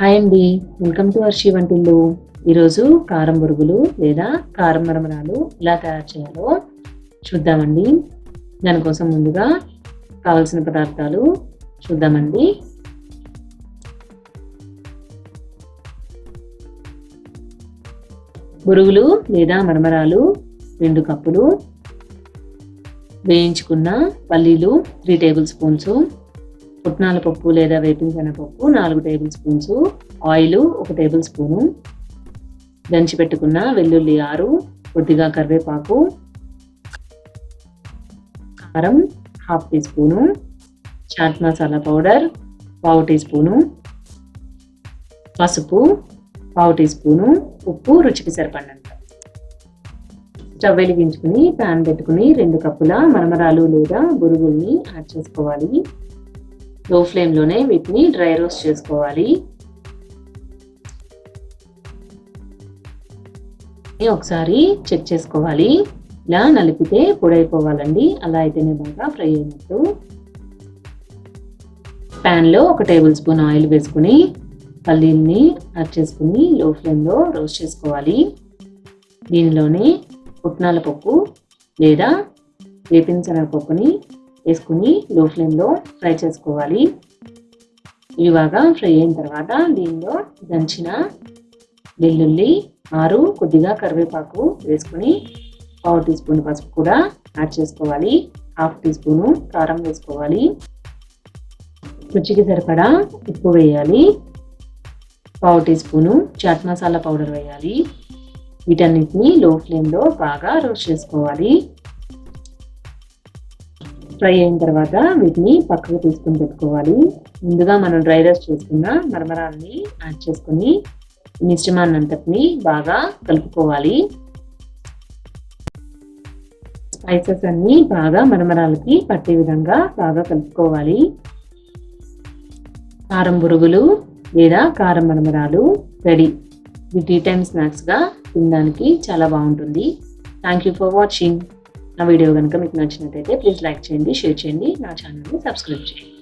Hi అండి, welcome to Varshi వంటిల్లు. ఈరోజు కారం బొరుగులు లేదా కారం మరమరాలు ఎలా తయారు చేయాలో చూద్దామండి. దానికోసం ముందుగా కావలసిన పదార్థాలు చూద్దామండి. బొరుగులు లేదా మరమరాలు 2 కప్పులు, వేయించుకున్న పల్లీలు 3 టేబుల్ స్పూన్స్, పుట్నాల పప్పు లేదా వేపిన శనగపప్పు 4 tablespoons, oil 1 tablespoon, దంచి పెట్టుకున్న వెల్లుల్లి 6, కొద్దిగా కరివేపాకు, కారం 1/2 teaspoon, chaat masala powder 1/2 teaspoon, పసుపు 1/2 టీ స్పూను, ఉప్పు రుచికి సరిపడినంత. స్టవ్ వెలిగించుకుని ప్యాన్ పెట్టుకుని 2 కప్పుల మరమరాలు లేదా బొరుగుల్ని యాడ్ చేసుకోవాలి. లో ఫ్లేమ్లోనే వీటిని డ్రై రోస్ట్ చేసుకోవాలి. ఒకసారి చెక్ చేసుకోవాలి. ఇలా నలిపితే పొడైపోవాలండి, అలా అయితేనే బాగా ఫ్రై అయినట్టు. ప్యాన్లో 1 టేబుల్ స్పూన్ ఆయిల్ వేసుకుని పల్లీల్ని యాడ్ చేసుకుని లో ఫ్లేమ్లో రోస్ట్ చేసుకోవాలి. దీనిలోనే పుట్నాల పప్పు లేదా వేపిన శనగపప్పుని వేసుకుని లో ఫ్లేమ్లో ఫ్రై చేసుకోవాలి. ఇవి బాగా ఫ్రై అయిన తర్వాత దీనిలో దంచిన వెల్లుల్లి 6, కొద్దిగా కరివేపాకు వేసుకుని 1/2 టీ స్పూన్ పసుపు కూడా యాడ్ చేసుకోవాలి. 1/2 టీ స్పూను కారం వేసుకోవాలి. రుచికి సరిపడా ఉప్పు వేయాలి. 1/2 teaspoon chaat masala powder వేయాలి. వీటన్నిటిని లో ఫ్లేమ్లో బాగా రోస్ట్ చేసుకోవాలి. ఫ్రై అయిన తర్వాత వీటిని పక్కకు తీసుకుని పెట్టుకోవాలి. ముందుగా మనం డ్రై రోస్ట్ చేసుకున్న మరమరాలని యాడ్ చేసుకుని మిశ్రమాన్ని అంతటిని బాగా కలుపుకోవాలి. స్పైసెస్ అన్ని బాగా మరమరాలకి పట్టే విధంగా బాగా కలుపుకోవాలి. కారం బొరుగులు లేదా కారం మరమరాలు రెడీ. ఇది టీ టైమ్ స్నాక్స్గా తినడానికి చాలా బాగుంటుంది. Thank you for watching. నా వీడియో కనుక మీకు నచ్చినట్టయితే ప్లీజ్ లైక్ చేయండి, షేర్ చేయండి, నా ఛానల్ని సబ్స్క్రైబ్ చేయండి.